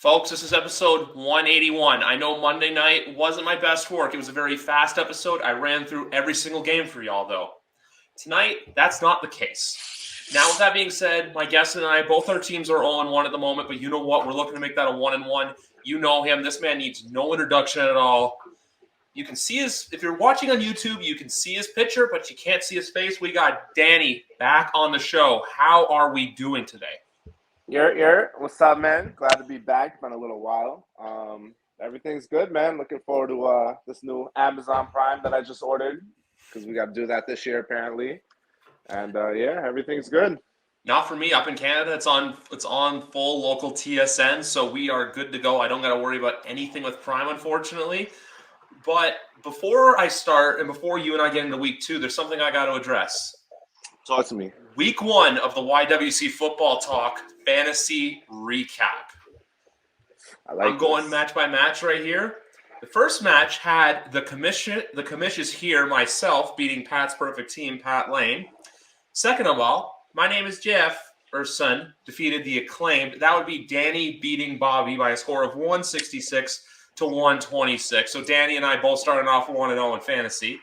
Folks, this is episode 181. I know Monday night wasn't my best work. It was a very fast episode. I ran through every single game for y'all, though. Tonight, that's not the case. Now, with that being said, my guest and I, both our teams are 0-1 at the moment, but you know what? We're looking to make that a 1-1. You know him. This man needs no introduction at all. You can see if you're watching on YouTube, you can see his picture, but you can't see his face. We got Danny back on the show. How are we doing today? What's up, man? Glad to be back. It's been a little while. Everything's good, man. Looking forward to this new Amazon Prime that I just ordered because we got to do that this year apparently. And everything's good. Not for me. Up in Canada, it's on full local TSN, so we are good to go. I don't got to worry about anything with Prime, unfortunately. But before I start and before you and I get into week 2, there's something I got to address. Talk to me. Week 1 of the YWC Football Talk Fantasy Recap. I'm going match by match right here. The first match had the commissions here, myself, beating Pat's perfect team, Pat Lane. Second of all, my name is Jefferson, defeated the acclaimed. That would be Danny beating Bobby by a score of 166 to 126. So Danny and I both started off 1-0 in fantasy.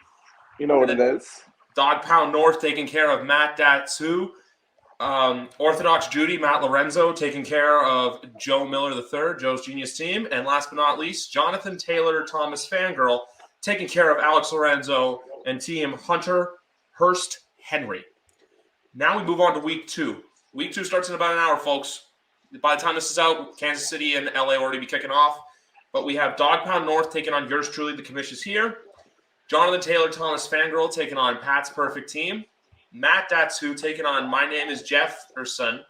You know what it is. Dog Pound North taking care of Matt Datsu. Orthodox Judy, Matt Lorenzo taking care of Joe Miller III, Joe's Genius Team. And last but not least, Jonathan Taylor Thomas Fangirl taking care of Alex Lorenzo and team Hunter Hurst Henry. Now we move on to week 2. Week 2 starts in about an hour, folks. By the time this is out, Kansas City and LA will already be kicking off. But we have Dog Pound North taking on yours truly, the commissions here. Jonathan Taylor Thomas Fangirl taking on Pat's perfect team. Matt Datsu taking on My Name is Jefferson.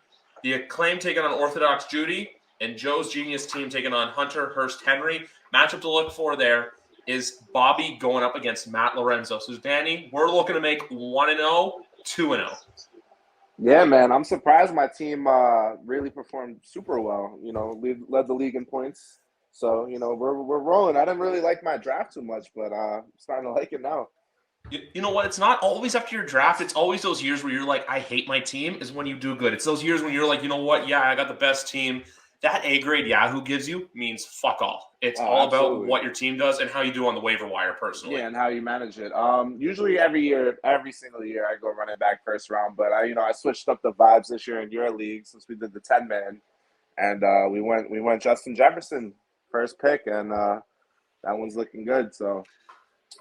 The Acclaim taking on Orthodox Judy. And Joe's Genius Team taking on Hunter Hurst Henry. Matchup to look for there is Bobby going up against Matt Lorenzo. So, Danny, we're looking to make 1-0, 2-0. Yeah, man. I'm surprised my team really performed super well. You know, we led the league in points. So, you know, we're rolling. I didn't really like my draft too much, but I'm starting to like it now. You know what? It's not always after your draft. It's always those years where you're like, I hate my team, is when you do good. It's those years when you're like, you know what? Yeah, I got the best team. That A-grade Yahoo gives you means fuck all. It's all about what your team does and how you do on the waiver wire personally. Yeah, and how you manage it. Usually every single year I go running back first round, but I switched up the vibes this year in your league since we did the 10-man. And we went Justin Jefferson first pick, and that one's looking good. So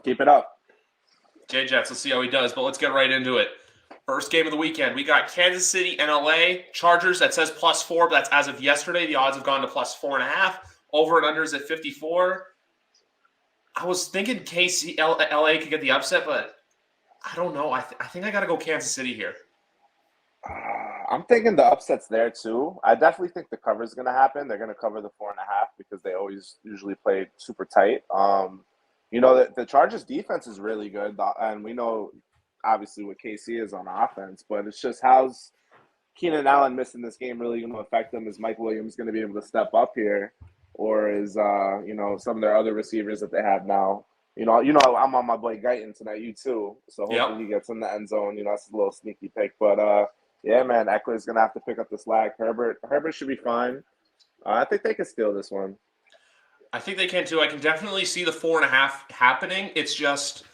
keep it up. J-Jets, let's see how he does, but let's get right into it. First game of the weekend, we got Kansas City and LA. Chargers, that says +4, but that's as of yesterday. The odds have gone to +4.5. Over and unders at 54. I was thinking LA could get the upset, but I don't know. I think I got to go Kansas City here. I'm thinking the upset's there too. I definitely think the cover is going to happen. They're going to cover the 4.5 because they always usually play super tight. You know, the Chargers defense is really good, and we know obviously what KC is on offense, but it's just how's Keenan Allen missing this game really going to affect them? Is Mike Williams going to be able to step up here, or is some of their other receivers that they have now? You know, I'm on my boy Guyton tonight. You too, so hopefully he gets in the end zone. You know, that's a little sneaky pick, but yeah, man, Eckler's going to have to pick up the slack. Herbert should be fine. I think they can steal this one. I think they can too. I can definitely see the 4.5 happening. It's just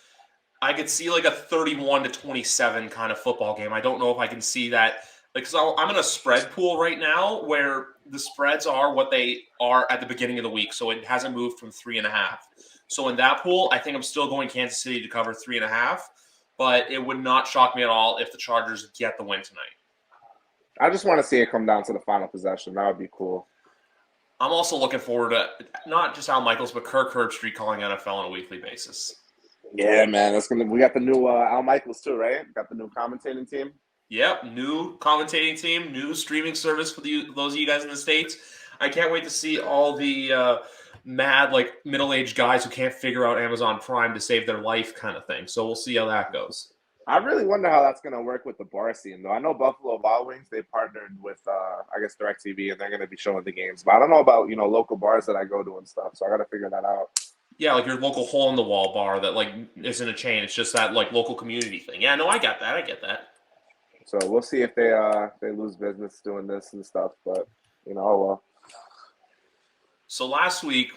I could see like a 31-27 kind of football game. I don't know if I can see that. Because I'm in a spread pool right now where the spreads are what they are at the beginning of the week. So it hasn't moved from 3.5. So in that pool, I think I'm still going Kansas City to cover 3.5. But it would not shock me at all if the Chargers get the win tonight. I just want to see it come down to the final possession. That would be cool. I'm also looking forward to not just Al Michaels, but Kirk Herbstreit calling NFL on a weekly basis. Yeah, man, we got the new Al Michaels too, right? Got the new commentating team. Yep, new commentating team, new streaming service for those of you guys in the States. I can't wait to see all the mad, like, middle-aged guys who can't figure out Amazon Prime to save their life kind of thing. So we'll see how that goes. I really wonder how that's going to work with the bar scene, though. I know Buffalo Wild Wings, they partnered with, I guess, DirecTV, and they're going to be showing the games. But I don't know about, local bars that I go to and stuff, so I got to figure that out. Yeah, like your local hole-in-the-wall bar that, like, isn't a chain. It's just that, like, local community thing. Yeah, no, I get that. So we'll see if they lose business doing this and stuff, but, oh well. So last week,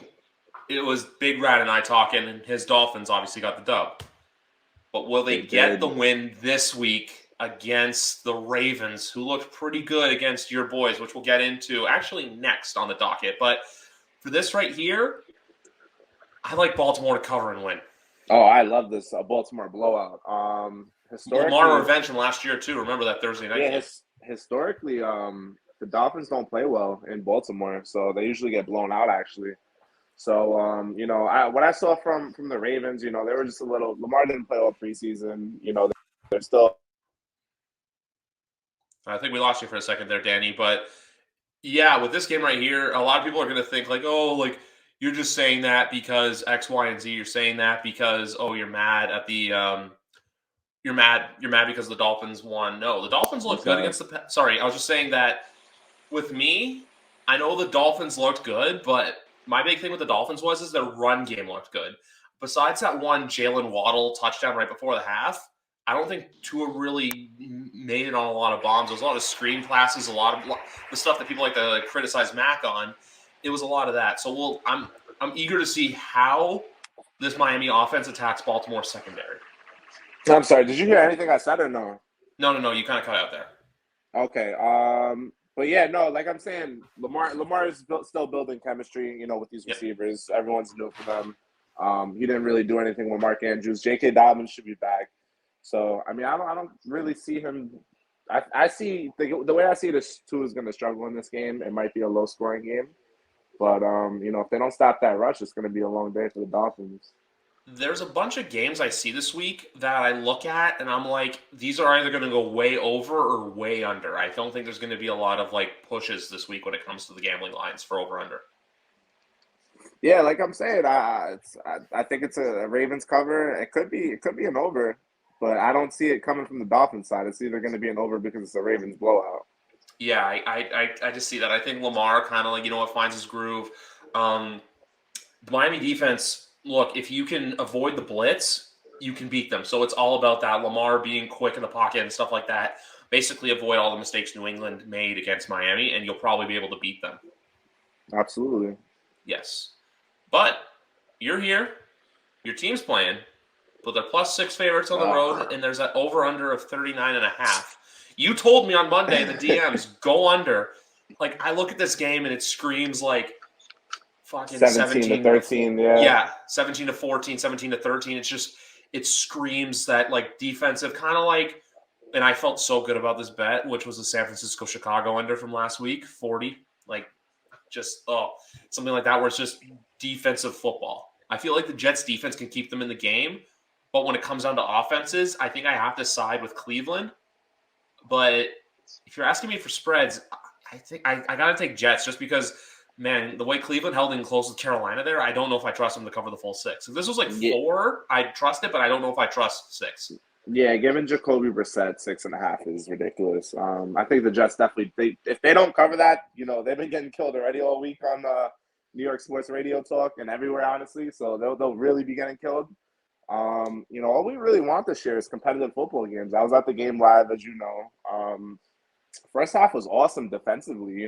it was Big Rat and I talking, and his Dolphins obviously got the dub. But will they get the win this week against the Ravens, who looked pretty good against your boys, which we'll get into actually next on the docket. But for this right here, I like Baltimore to cover and win. Oh, I love this Baltimore blowout. Historically, Lamar revenge from last year too. Remember that Thursday night game? Historically, the Dolphins don't play well in Baltimore, so they usually get blown out actually. So, what I saw from the Ravens, they were just a little. Lamar didn't play all preseason. They're still. I think we lost you for a second there, Danny. But yeah, with this game right here, a lot of people are going to think like, oh, like you're just saying that because X, Y, and Z. You're saying that because you're mad at the you're mad because the Dolphins won. No, the Dolphins looked good against the. Sorry, I was just saying that with me. I know the Dolphins looked good, but my big thing with the Dolphins is their run game looked good. Besides that one Jalen Waddle touchdown right before the half, I don't think Tua really made it on a lot of bombs. There was a lot of screen passes, a lot of the stuff that people like to criticize Mac on. It was a lot of that. So I'm eager to see how this Miami offense attacks Baltimore secondary. I'm sorry. Did you hear anything I said or no? No. You kind of cut out there. Okay. But yeah, no. Like I'm saying, Lamar is still building chemistry. With these receivers, everyone's new for them. He didn't really do anything with Mark Andrews. J.K. Dobbins should be back. So I mean, I don't really see him. I see the way I see this Tua is going to struggle in this game. It might be a low scoring game, but if they don't stop that rush, it's going to be a long day for the Dolphins. There's a bunch of games I see this week that I look at and I'm like, these are either going to go way over or way under. I don't think there's going to be a lot of pushes this week when it comes to the gambling lines for over under. Yeah, like I'm saying, I think it's a Ravens cover. It could be an over, but I don't see it coming from the Dolphins side. It's either going to be an over because it's a Ravens blowout. Yeah, I just see that. I think Lamar kind of finds his groove. The Miami defense. Look, if you can avoid the blitz, you can beat them. So it's all about that. Lamar being quick in the pocket and stuff like that. Basically avoid all the mistakes New England made against Miami, and you'll probably be able to beat them. Absolutely. Yes. But you're here. Your team's playing. But they're +6 favorites on the road, and there's that over-under of 39.5. You told me on Monday, the DMs, go under. I look at this game, and it screams fucking 17 to 13, yeah. 17 to 14, 17 to 13. It screams that defensive kind of and I felt so good about this bet, which was the San Francisco Chicago under from last week, 40. Something like that where it's just defensive football. I feel like the Jets defense can keep them in the game, but when it comes down to offenses, I think I have to side with Cleveland. But if you're asking me for spreads, I think I got to take Jets just because – man, the way Cleveland held in close with Carolina there, I don't know if I trust them to cover the full 6. If this was 4, I'd trust it, but I don't know if I trust 6. Yeah, giving Jacoby Brissett 6.5 is ridiculous. I think the Jets definitely, if they don't cover that, they've been getting killed already all week on New York sports radio talk and everywhere, honestly. So they'll really be getting killed. All we really want this year is competitive football games. I was at the game live, as you know. First half was awesome defensively.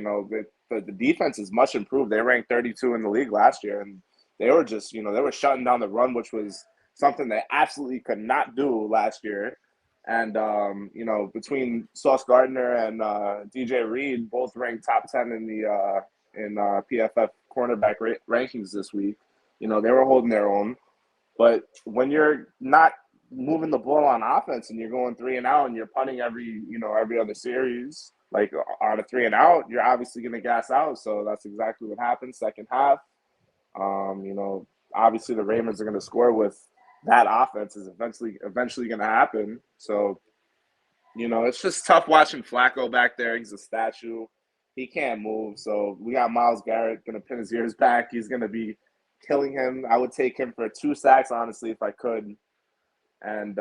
The defense is much improved. They ranked 32 in the league last year, and they were just, they were shutting down the run, which was something they absolutely could not do last year. And, between Sauce Gardner and DJ Reed, both ranked top 10 in the PFF cornerback rankings this week. They were holding their own. But when you're not moving the ball on offense and you're going 3 and out and you're punting every other series, on a 3 and out, you're obviously going to gas out. So that's exactly what happened second half. Obviously the Ravens are going to score with that offense is eventually going to happen. So, it's just tough watching Flacco back there. He's a statue. He can't move. So we got Myles Garrett going to pin his ears back. He's going to be killing him. I would take him for 2 sacks, honestly, if I could. And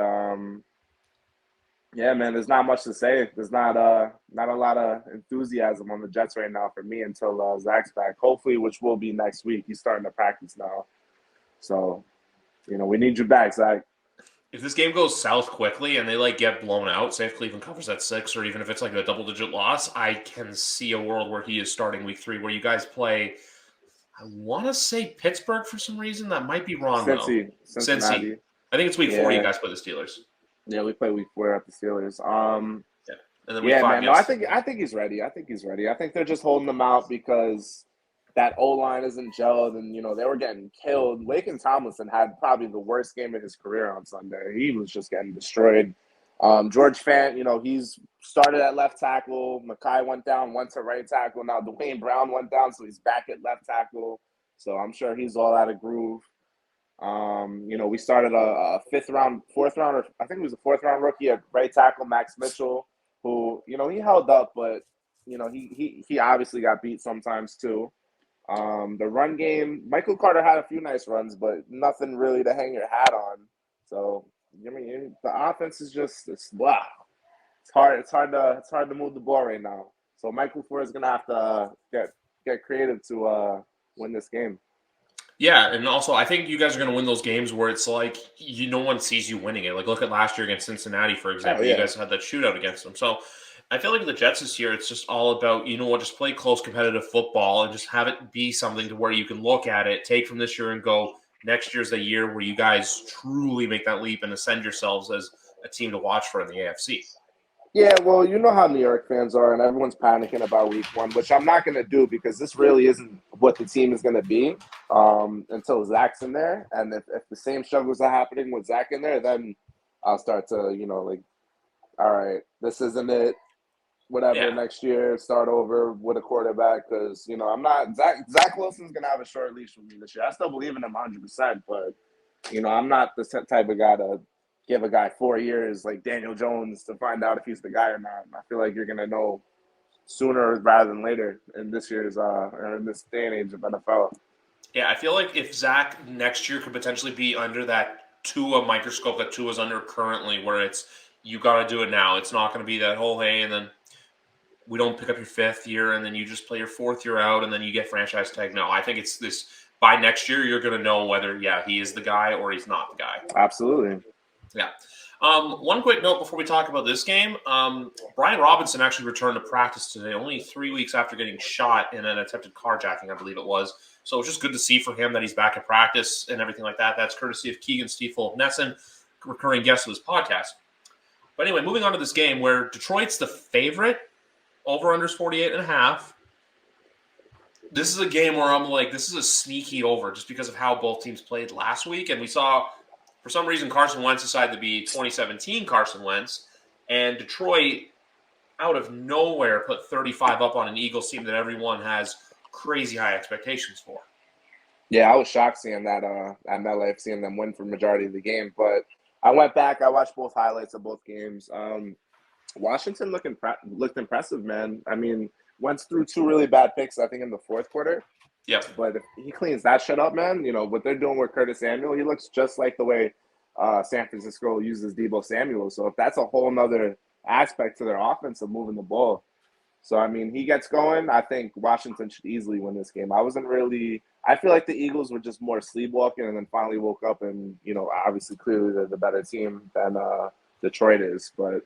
yeah, man, there's not much to say. There's not a lot of enthusiasm on the Jets right now for me until Zach's back. Hopefully, which will be next week. He's starting to practice now. So, we need you back, Zach. If this game goes south quickly and they get blown out, say if Cleveland covers at 6, or even if it's a double-digit loss, I can see a world where he is starting week 3, where you guys play I want to say Pittsburgh for some reason. That might be wrong, though. Cincinnati. Cincy. I think it's week 4 you Yeah. guys play the Steelers. Yeah, we play week 4 at the Steelers. Yeah. And then week Yeah, 5 man. No, I against. think he's ready. I think he's ready. I think they're just holding him out because that O line isn't gelled, and they were getting killed. Laken Tomlinson had probably the worst game of his career on Sunday. He was just getting destroyed. George Fant, he's started at left tackle. Mackay went down, went to right tackle. Now Dwayne Brown went down, so he's back at left tackle. So I'm sure he's all out of groove. We started a fourth round, or I think it was a fourth round rookie at right tackle, Max Mitchell, who, he held up, but, he obviously got beat sometimes too. The run game, Michael Carter had a few nice runs, but nothing really to hang your hat on. So, the offense is wow. It's hard to move the ball right now. So Michael Ford is gonna have to get creative to win this game. Yeah, and also I think you guys are going to win those games where it's like no one sees you winning it. Like look at last year against Cincinnati, for example. You guys had that shootout against them. So I feel like the Jets this year, it's just all about, just play close competitive football and just have it be something to where you can look at it, take from this year and go, next year's the year where you guys truly make that leap and ascend yourselves as a team to watch for in the AFC. Yeah, well, you know how New York fans are, and everyone's panicking about week 1, which I'm not going to do because this really isn't what the team is going to be until Zach's in there. And if the same struggles are happening with Zach in there, then I'll start to, all right, this isn't it. Whatever, next year, start over with a quarterback because, I'm not – Zach Wilson's going to have a short leash with me this year. I still believe in him 100%, but, I'm not the type of guy to – give a guy 4 years like Daniel Jones to find out if he's the guy or not. I feel like you're gonna know sooner rather than later in this year's or in this day and age of NFL. Yeah, I feel like if Zach next year could potentially be under that Tua microscope that Tua's under currently, where it's you got to do it now. It's not going to be that whole hey, and then we don't pick up your 5th year, and then you just play your 4th year out, and then you get franchise tag. No, I think it's this. By next year, you're going to know whether he is the guy or he's not the guy. Absolutely. Yeah. One quick note before we talk about this game. Brian Robinson actually returned to practice today, only 3 weeks after getting shot in an attempted carjacking, I believe it was. So it's just good to see for him that he's back at practice and everything like that. That's courtesy of Keegan Stiefel of Nesson, recurring guest of this podcast. But anyway, moving on to this game where Detroit's the favorite, over-unders 48.5. This is a game where I'm like, this is a sneaky over just because of how both teams played last week. And we saw – for some reason, Carson Wentz decided to be 2017 Carson Wentz, and Detroit, out of nowhere, put 35 up on an Eagles team that everyone has crazy high expectations for. Yeah, I was shocked seeing that at MetLife, seeing them win for the majority of the game. But I went back, I watched both highlights of both games. Washington looked impressive, man. I mean, Wentz threw 2 really bad picks, I think, in the 4th quarter. Yep. But if he cleans that shit up, man, what they're doing with Curtis Samuel, he looks just like the way San Francisco uses Deebo Samuel. So if that's a whole nother aspect to their offense of moving the ball. So, I mean, he gets going. I think Washington should easily win this game. I feel like the Eagles were just more sleepwalking and then finally woke up and, obviously clearly they're the better team than Detroit is. But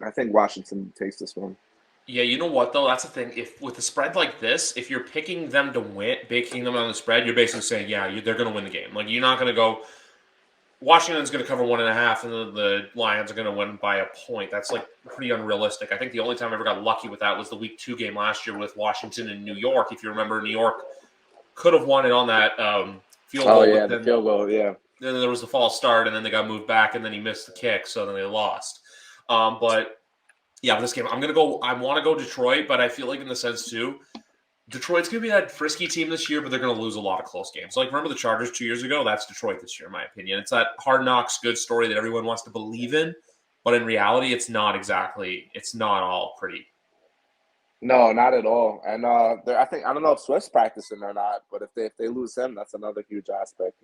I think Washington takes this one. Yeah, you know what, though? That's the thing. If with a spread like this, if you're picking them to win, picking them on the spread, you're basically saying, they're going to win the game. Like, you're not going to go, Washington's going to cover 1.5, and the Lions are going to win by a point. That's, like, pretty unrealistic. I think the only time I ever got lucky with that was the Week 2 game last year with Washington and New York. If you remember, New York could have won it on that field goal. Oh, yeah, the field goal, yeah. Then there was the false start, and then they got moved back, and then he missed the kick, so then they lost. But yeah, this game, I want to go Detroit, but I feel like in the sense too, Detroit's going to be that frisky team this year, but they're going to lose a lot of close games. Like, remember the Chargers 2 years ago? That's Detroit this year, in my opinion. It's that hard knocks, good story that everyone wants to believe in, but in reality, it's not all pretty. No, not at all. And I don't know if Swift's practicing or not, but if they lose him, that's another huge aspect,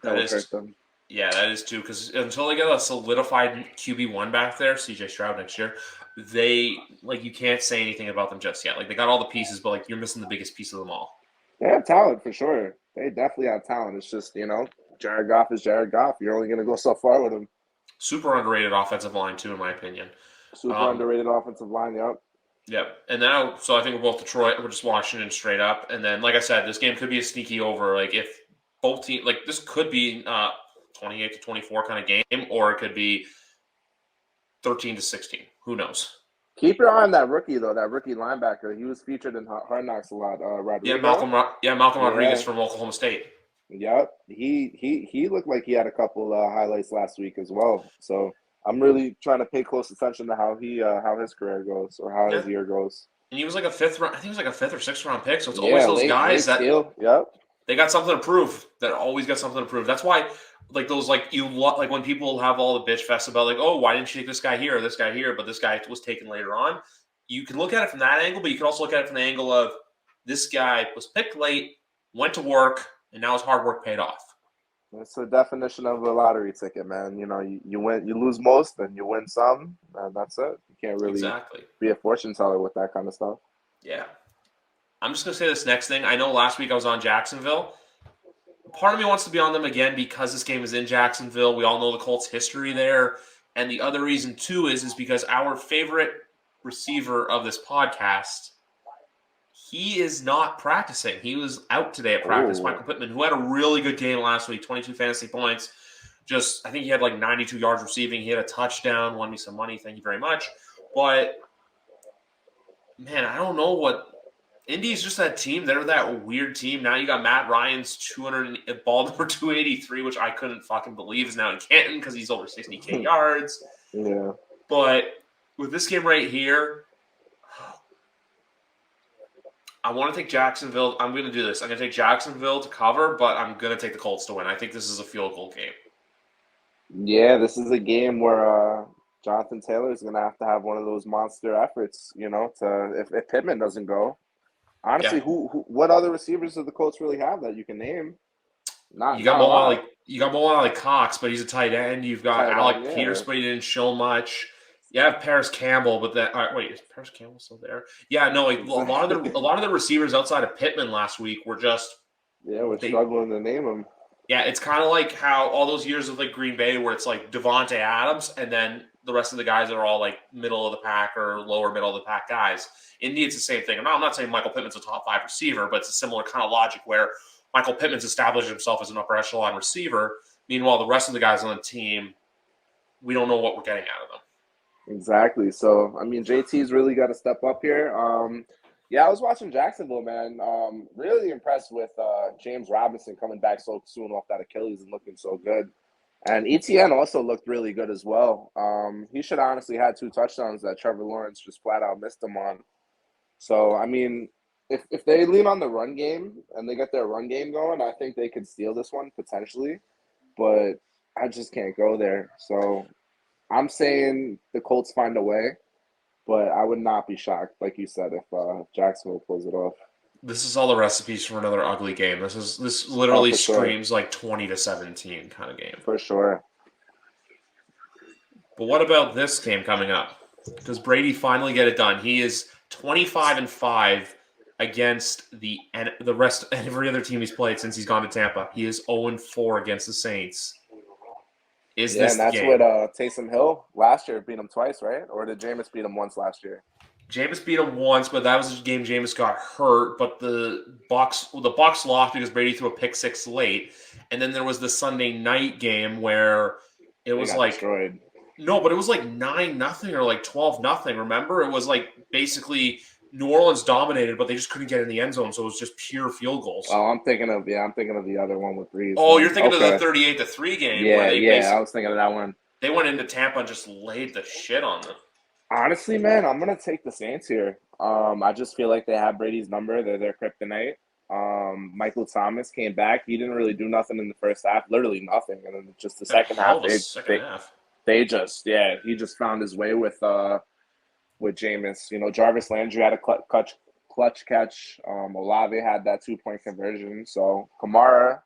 That is hurt them. Yeah, that is too, because until they get a solidified QB1 back there, CJ Stroud next year, you can't say anything about them just yet. Like, they got all the pieces, but you're missing the biggest piece of them all. They have talent for sure. They definitely have talent. It's just, Jared Goff is Jared Goff. You're only going to go so far with him. Super underrated offensive line too, in my opinion. Super underrated offensive line. Yep. Yep. And now, so I think we're both Detroit. We're just Washington straight up. And then, like I said, this game could be a sneaky over. Like if both teams, like this could be 28-24 kind of game, or it could be 13-16. Who knows? Keep your eye on that rookie though. That rookie linebacker. He was featured in Hard Knocks a lot. Yeah, Rodrigo. Malcolm Rodriguez from Oklahoma State. Yep. He looked like he had a couple highlights last week as well. So I'm really trying to pay close attention to how his career goes or how his year goes. And he was like a fifth round. I think he was like a fifth or sixth round pick. So it's Yeah, always those guys that steal. Yep. they got something to prove. That always got something to prove. That's why, like those, like like when people have all the bitch fest about like, oh, why didn't you take this guy here or this guy here, but this guy was taken later on. You can look at it from that angle, but you can also look at it from the angle of this guy was picked late, went to work, and now his hard work paid off. It's the definition of a lottery ticket, man. You know, you win, you lose most, and you win some, and that's it. You can't really be a fortune teller with that kind of stuff. Yeah. I'm just going to say this next thing. I know last week I was on Jacksonville. Part of me wants to be on them again because this game is in Jacksonville. We all know the Colts' history there. And the other reason, too, is because our favorite receiver of this podcast, he is not practicing. He was out today at practice. Ooh. Michael Pittman, who had a really good game last week, 22 fantasy points. I think he had like 92 yards receiving. He had a touchdown, won me some money. Thank you very much. But, man, I don't know what – Indy's just that team. They're that weird team. Now you got Matt Ryan's 200 ball number 283, which I couldn't fucking believe is now in Canton because he's over 60K yards. Yeah. But with this game right here, I want to take Jacksonville. I'm going to do this. I'm going to take Jacksonville to cover, but I'm going to take the Colts to win. I think this is a field goal game. Yeah, this is a game where Jonathan Taylor is going to have one of those monster efforts, you know, if Pittman doesn't go. Honestly, what other receivers do the Colts really have that you can name? You got Mo Cox, but he's a tight end. You've got Alec Pierce, but he didn't show much. You have Paris Campbell, but wait, is Paris Campbell still there? Yeah, no, like, a lot of the receivers outside of Pittman last week were just struggling to name them. Yeah, it's kind of like how all those years of like Green Bay where it's like Devontae Adams and then the rest of the guys are all like middle of the pack or lower middle of the pack guys. Indy, it's the same thing. I'm not saying Michael Pittman's a top 5 receiver, but it's a similar kind of logic where Michael Pittman's established himself as an upper echelon receiver. Meanwhile, the rest of the guys on the team, we don't know what we're getting out of them. Exactly. So, I mean, JT's really got to step up here. Yeah, I was watching Jacksonville, man. Really impressed with James Robinson coming back so soon off that Achilles and looking so good. And ETN also looked really good as well. He should honestly had 2 touchdowns that Trevor Lawrence just flat out missed him on. So, I mean, if they lean on the run game and they get their run game going, I think they could steal this one potentially. But I just can't go there. So I'm saying the Colts find a way. But I would not be shocked, like you said, if Jacksonville pulls it off. This is all the recipes for another ugly game. This literally screams like 20-17 kind of game. For sure. But what about this game coming up? Does Brady finally get it done? He is 25-5 against the rest every other team he's played since he's gone to Tampa. He is 0-4 against the Saints. Is this and that's game? What Taysom Hill last year beat him twice, right? Or did Jameis beat him once last year? Jameis beat him once, but that was the game Jameis got hurt. But the Bucs lost because Brady threw a pick 6 late, and then there was the Sunday night game where it was like destroyed. No, but it was like 9-0 or like 12-0. Remember, it was like basically New Orleans dominated, but they just couldn't get in the end zone, so it was just pure field goals. Oh, I'm thinking of the other one with Breeze. Oh, you're thinking of the 38-3 game. Yeah, I was thinking of that one. They went into Tampa and just laid the shit on them. Honestly, man, I'm gonna take the Saints here. I just feel like they have Brady's number. They're their kryptonite. Michael Thomas came back. He didn't really do nothing in the first half, literally nothing, and then just the second half, he just found his way with Jameis. You know, Jarvis Landry had a clutch catch. Olave had that 2-point conversion. So Kamara,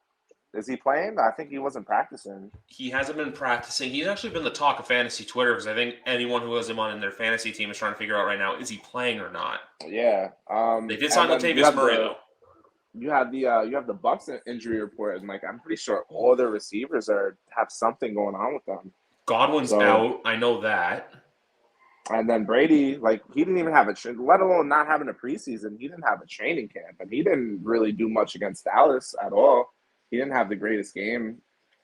is he playing? I think he wasn't practicing. He hasn't been practicing. He's actually been the talk of fantasy Twitter because I think anyone who has him on in their fantasy team is trying to figure out right now, is he playing or not? Yeah. They did sign Latavius Murray, though. You have the Bucs injury report, and like I'm pretty sure all their receivers have something going on with them. Godwin's out. I know that. And then Brady, like, he didn't even have let alone not having a preseason. He didn't have a training camp, and he didn't really do much against Dallas at all. He didn't have the greatest game.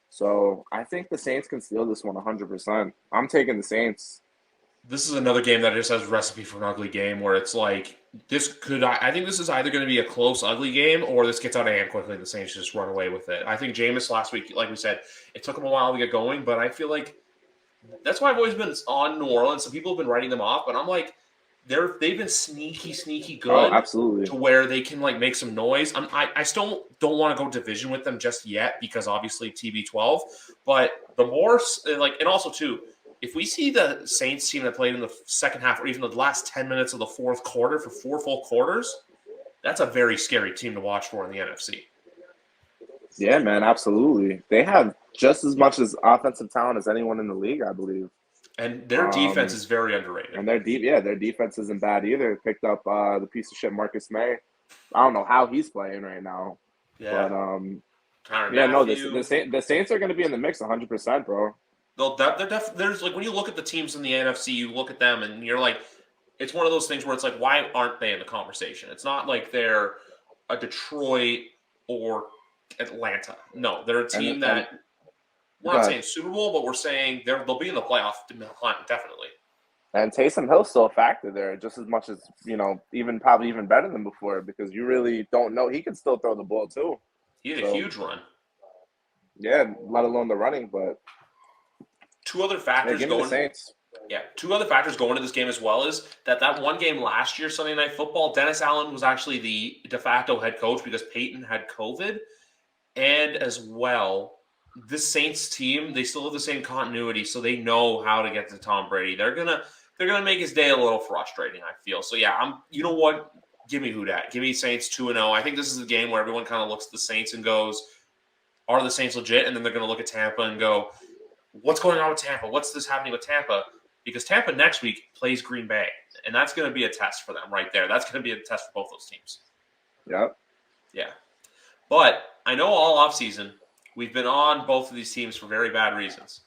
So I think the Saints can steal this one 100%. I'm taking the Saints. This is another game that just has recipe for an ugly game where it's like this could. I think this is either going to be a close, ugly game or this gets out of hand quickly. The Saints just run away with it. I think Jameis last week, like we said, it took him a while to get going, but I feel like that's why I've always been on New Orleans. Some people have been writing them off, but I'm like, they've been sneaky Oh, good absolutely. to where they can like make some noise. I still don't want to go division with them just yet because obviously TB12, but the more like, and also too, if we see the Saints team that played in the second half or even the last 10 minutes of the fourth quarter for 4 full quarters, that's a very scary team to watch for in the NFC. Yeah, man, absolutely. They have just as much as offensive talent as anyone in the league, I believe. And their defense is very underrated. And their defense isn't bad either. Picked up the piece of shit Marcus May. I don't know how he's playing right now. Yeah. But the Saints are going to be in the mix 100%, bro. There's like when you look at the teams in the NFC, you look at them and you're like, it's one of those things where it's like, why aren't they in the conversation? It's not like they're a Detroit or Atlanta. No, they're a team that we're not saying Super Bowl, but we're saying they'll be in the playoff hunt definitely. And Taysom Hill's still a factor there, just as much as probably even better than before, because you really don't know he can still throw the ball too. He had a huge run. Yeah, let alone the running, but two other factors going into this game as well is that one game last year, Sunday Night Football, Dennis Allen was actually the de facto head coach because Peyton had COVID. And as well, this Saints team, they still have the same continuity, so they know how to get to Tom Brady. They're gonna make his day a little frustrating, I feel. So yeah, you know what? Give me who dat. Give me Saints 2-0. I think this is a game where everyone kind of looks at the Saints and goes, are the Saints legit? And then they're going to look at Tampa and go, what's going on with Tampa? What's this happening with Tampa? Because Tampa next week plays Green Bay, and that's going to be a test for them right there. That's going to be a test for both those teams. Yep. Yeah. But I know all offseason we've been on both of these teams for very bad reasons.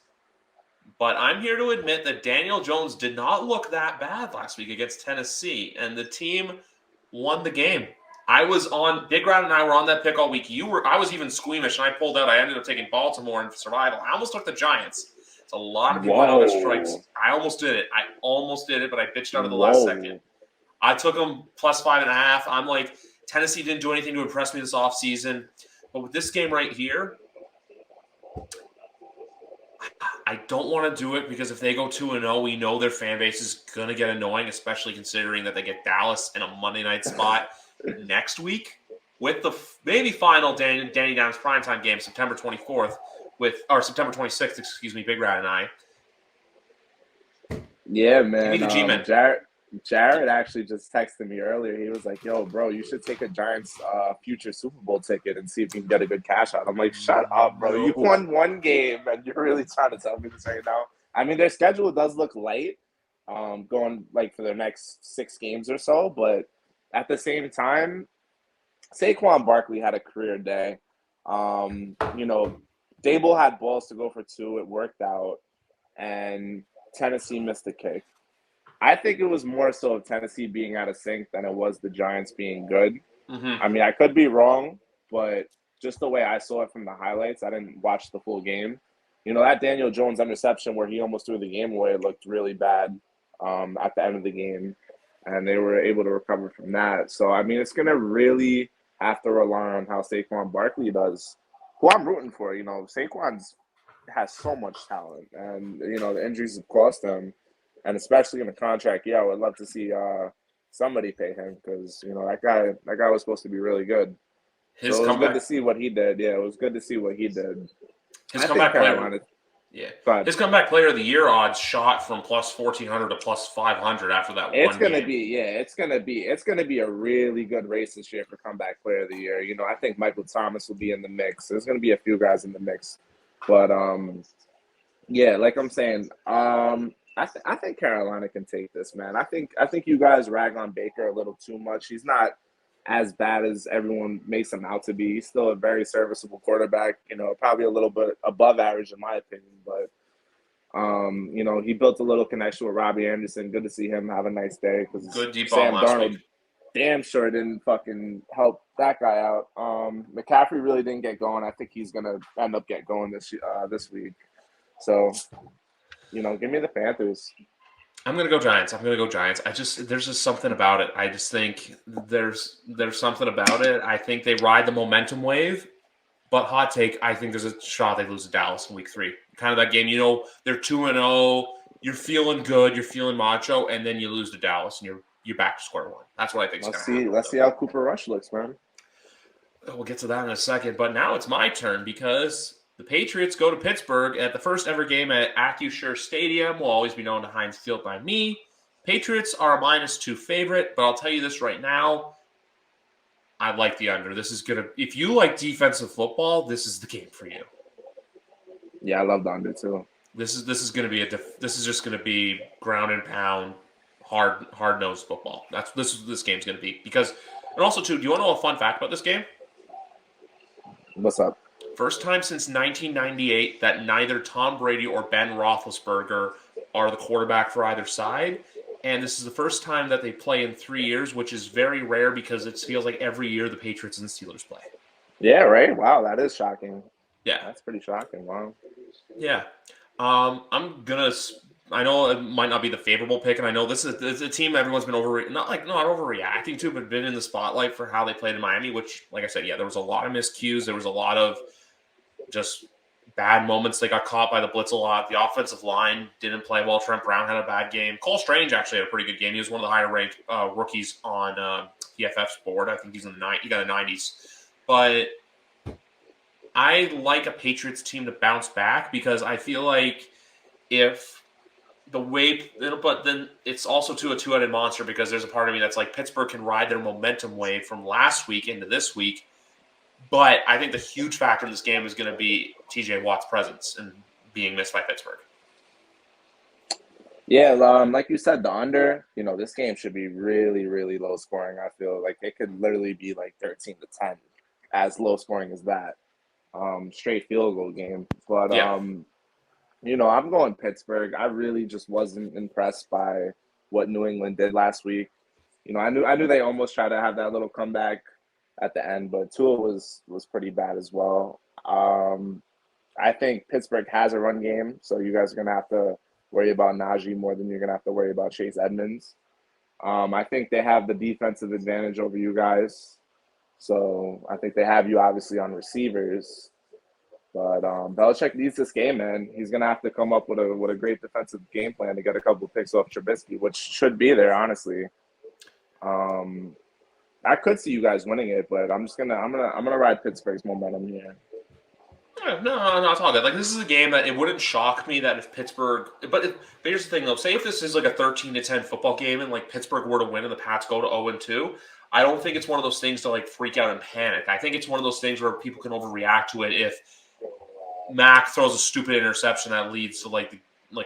But I'm here to admit that Daniel Jones did not look that bad last week against Tennessee, and the team won the game. Big Rat and I were on that pick all week. I was even squeamish, and I pulled out. I ended up taking Baltimore in survival. I almost took the Giants. It's a lot of people on their strikes. I almost did it, but I bitched out of the last second. I took them plus 5.5. I'm like, Tennessee didn't do anything to impress me this offseason. But with this game right here, I don't want to do it because if they go 2-0, we know their fan base is going to get annoying, especially considering that they get Dallas in a Monday night spot next week with the maybe final Danny Dimes primetime game, September 24th, September 26th, excuse me, Big Rat and I. Yeah, man. Give me the G-Men. Jared actually just texted me earlier. He was like, yo, bro, you should take a Giants future Super Bowl ticket and see if you can get a good cash out. I'm like, shut up, bro. You won one game, and you're really trying to tell me this right now. I mean, their schedule does look light going like for their next 6 games or so. But at the same time, Saquon Barkley had a career day. Dable had balls to go for 2. It worked out. And Tennessee missed the kick. I think it was more so of Tennessee being out of sync than it was the Giants being good. Mm-hmm. I mean, I could be wrong, but just the way I saw it from the highlights, I didn't watch the full game. That Daniel Jones interception where he almost threw the game away looked really bad at the end of the game, and they were able to recover from that. So, I mean, it's going to really have to rely on how Saquon Barkley does, who I'm rooting for. Saquon has so much talent, and, the injuries have cost him. And especially in the contract, I would love to see somebody pay him because that guy was supposed to be really good. It was good to see what he did. Yeah, it was good to see what he did. His comeback player of the year odds shot from plus 1,400 to plus 500 after that. It's gonna be a really good race this year for comeback player of the year. I think Michael Thomas will be in the mix. There's gonna be a few guys in the mix, but like I'm saying, I think Carolina can take this, man. I think you guys rag on Baker a little too much. He's not as bad as everyone makes him out to be. He's still a very serviceable quarterback, probably a little bit above average in my opinion. But He built a little connection with Robbie Anderson. Good to see him have a nice day because Good deep bomb Sam last week. Darnold damn sure didn't fucking help that guy out. McCaffrey really didn't get going. I think he's gonna end up get going this week. So, give me the Panthers. I'm gonna go Giants. There's just something about it. I just think there's something about it. I think they ride the momentum wave. But hot take, I think there's a shot they lose to Dallas in week 3. Kind of that game, they're 2-0. You're feeling good, you're feeling macho, and then you lose to Dallas, and you're back to square one. That's what I think is going to happen. Let's see how Cooper Rush looks, man. We'll get to that in a second. But now it's my turn because the Patriots go to Pittsburgh at the first ever game at AccuSure Stadium. Will always be known to Heinz Field by me. Patriots are a -2 favorite, but I'll tell you this right now. I like the under. This is gonna. If you like defensive football, this is the game for you. Yeah, I love the under too. This is gonna be this is just gonna be ground and pound, hard nosed football. That's this game's gonna be because. And also too, do you want to know a fun fact about this game? What's up? First time since 1998 that neither Tom Brady or Ben Roethlisberger are the quarterback for either side. And this is the first time that they play in 3 years, which is very rare because it feels like every year the Patriots and the Steelers play. Yeah, right? Wow, that is shocking. Yeah. That's pretty shocking. Wow. Yeah. I know it might not be the favorable pick, and I know this is a team everyone's been not overreacting to, but been in the spotlight for how they played in Miami, which, like I said, yeah, there was a lot of miscues. There was a lot of just bad moments. They got caught by the blitz a lot. The offensive line didn't play well. Trent Brown had a bad game. Cole Strange actually had a pretty good game. He was one of the higher ranked rookies on PFF's board. I think he got a 90s. But I like a Patriots team to bounce back because I feel like but then it's also a two-headed monster because there's a part of me that's like Pittsburgh can ride their momentum wave from last week into this week. But I think the huge factor in this game is going to be TJ Watt's presence and being missed by Pittsburgh. Yeah, like you said, the under, this game should be really, really low scoring. I feel like it could literally be like 13-10, as low scoring as that. Straight field goal game. But, yeah. I'm going Pittsburgh. I really just wasn't impressed by what New England did last week. I knew they almost tried to have that little comeback at the end, but Tua was pretty bad as well. I think Pittsburgh has a run game, so you guys are going to have to worry about Najee more than you're going to have to worry about Chase Edmonds. I think they have the defensive advantage over you guys, so I think they have you obviously on receivers. But Belichick needs this game, man. He's going to have to come up with a great defensive game plan to get a couple picks off Trubisky, which should be there, honestly. I could see you guys winning it, but I'm gonna ride Pittsburgh's momentum here. Yeah, no, it's all good. Like, this is a game that it wouldn't shock me that if Pittsburgh, but here's the thing though. Say if this is like a 13-10 football game and like Pittsburgh were to win and the Pats go to 0-2, I don't think it's one of those things to like freak out and panic. I think it's one of those things where people can overreact to it if Mac throws a stupid interception that leads to like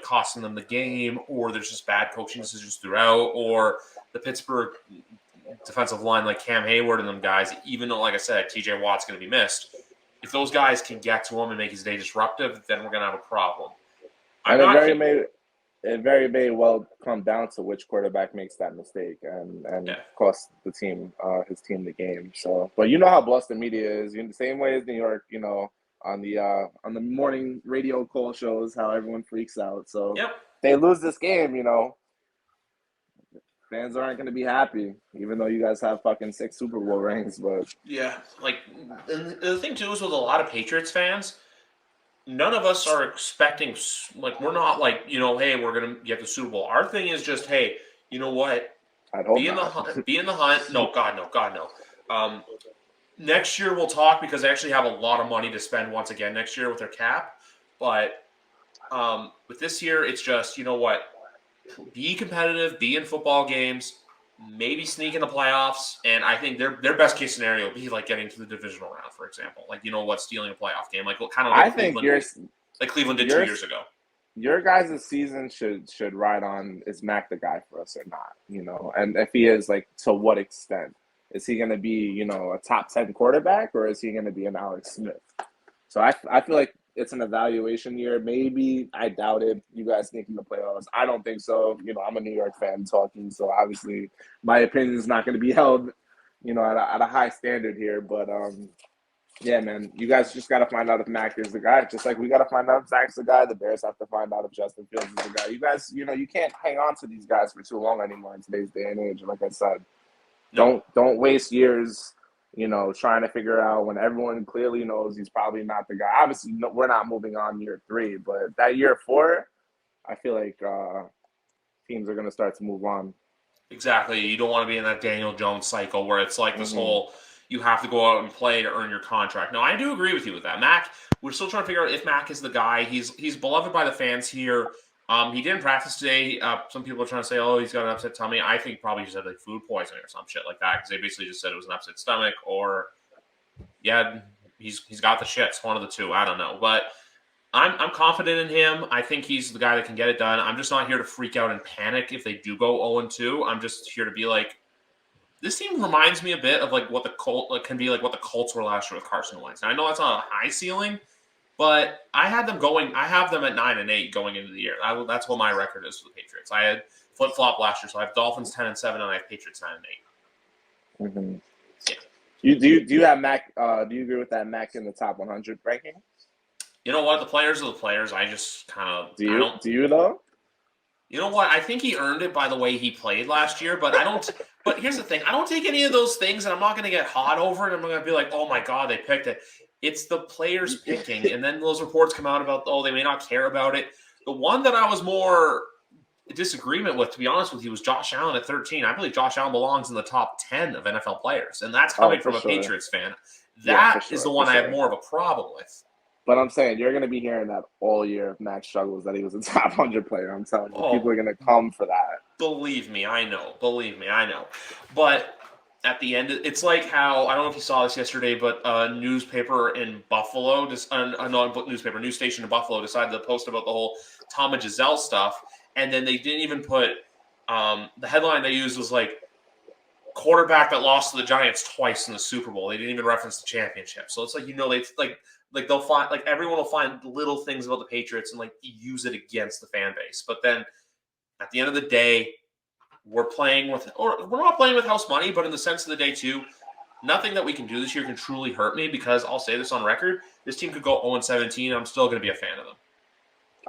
costing them the game, or there's just bad coaching decisions throughout, or the Pittsburgh defensive line like Cam Hayward and them guys, even though, like I said, TJ Watt's going to be missed, if those guys can get to him and make his day disruptive, then we're going to have a problem. It very may well come down to which quarterback makes that mistake and cost the team his team the game. So, but you know how blessed the media is. The same way as New York, on the morning radio call shows, how everyone freaks out. So they lose this game, fans aren't going to be happy, even though you guys have fucking 6 Super Bowl rings. But yeah, and the thing too is with a lot of Patriots fans, none of us are expecting we're not hey, we're going to get the Super Bowl. Our thing is just, hey, you know what? I'd hope be in the hunt. No, God no. Next year we'll talk because they actually have a lot of money to spend once again next year with their cap. But with this year, it's just, you know what? Be competitive, be in football games, maybe sneak in the playoffs, and I think their best case scenario would be like getting to the divisional round, for example. Stealing a playoff game, Cleveland did 2 years ago. Your guys' season should ride on, is Mac the guy for us or not? And if he is, to what extent? Is he going to be, a top 10 quarterback, or is he going to be an Alex Smith? So I feel like it's an evaluation year. Maybe. I doubt it. You guys think in the playoffs? I don't think so. I'm a New York fan talking, so obviously my opinion is not going to be held, at a high standard here. But yeah, man, you guys just got to find out if Mac is the guy. Just like we got to find out if Zach's the guy. The Bears have to find out if Justin Fields is the guy. You guys, you can't hang on to these guys for too long anymore in today's day and age. Like I said, don't waste years, trying to figure out when everyone clearly knows he's probably not the guy. Obviously, we're not moving on year 3, but that year 4, I feel like teams are going to start to move on. Exactly. You don't want to be in that Daniel Jones cycle where it's like this whole you have to go out and play to earn your contract. No, I do agree with you with that. Mac, we're still trying to figure out if Mac is the guy. He's beloved by the fans here. He didn't practice today. Some people are trying to say, oh, he's got an upset tummy. I think probably just had like food poisoning or some shit like that because they basically just said it was an upset stomach or, yeah, he's got the shits. One of the two. I don't know. But I'm confident in him. I think he's the guy that can get it done. I'm just not here to freak out and panic if they do go 0-2. I'm just here to be like, this team reminds me a bit of like what the Colts were last year with Carson Wentz. Now, I know that's not a high ceiling, but I have them at 9-8 going into the year. That's what my record is for the Patriots. I had flip-flop last year, so I have Dolphins 10-7 and I have Patriots 9-8. Mm-hmm. Yeah. Do you have Mac? Do you agree with that Mac in the top 100 ranking? You know what? The players are the players. I just kind of do you though? You know what? I think he earned it by the way he played last year, but I don't. But here's the thing: I don't take any of those things, and I'm not going to get hot over it. I'm going to be like, "Oh my god, they picked it." It's the players picking, and then those reports come out about, "Oh, they may not care about it." The one that I was more disagreement with, to be honest with you, was Josh Allen at 13. I believe Josh Allen belongs in the top 10 of NFL players, and that's coming from a Patriots fan. That is the one I have more of a problem with. But I'm saying you're going to be hearing that all year if Max struggles that he was a top 100 player. I'm telling you, people are going to come for that. Believe me, I know. But at the end, it's like how, I don't know if you saw this yesterday, but a newspaper in Buffalo, news station in Buffalo decided to post about the whole Tom and Giselle stuff. And then they didn't even put, the headline they used was like, quarterback that lost to the Giants twice in the Super Bowl. They didn't even reference the championship. So it's like, they they'll find, like, everyone will find little things about the Patriots and like use it against the fan base. But then at the end of the day, we're not playing with house money, but in the sense of the day too, nothing that we can do this year can truly hurt me because I'll say this on record, this team could go 0-17. I'm still going to be a fan of them.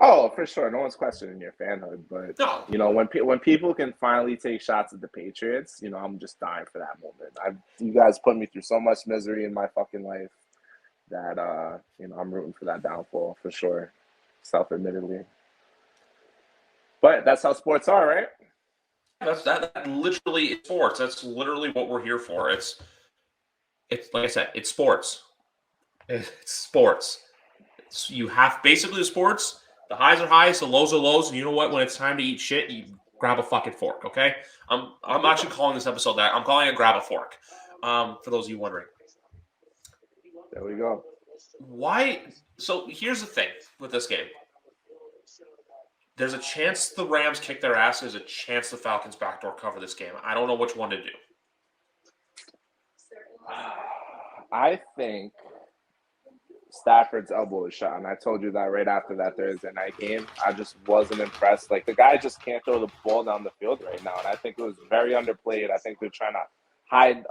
Oh, for sure. No one's questioning your fanhood, but no. When people can finally take shots at the Patriots, I'm just dying for that moment. You guys put me through so much misery in my fucking life that I'm rooting for that downfall for sure, self-admittedly. But that's how sports are, right? That literally is sports. That's literally what we're here for. It's like I said, it's sports. It's sports. You have basically the sports. The highs are highs, the lows are lows, and you know what? When it's time to eat shit, you grab a fucking fork. Okay, I'm actually calling this episode that. I'm calling it "Grab a Fork." For those of you wondering. There we go. Why? So here's the thing with this game. There's a chance the Rams kick their ass. There's a chance the Falcons backdoor cover this game. I don't know which one to do. I think Stafford's elbow is shot, and I told you that right after that Thursday night game. I just wasn't impressed. Like, the guy just can't throw the ball down the field right now, and I think it was very underplayed. I think they're trying to hide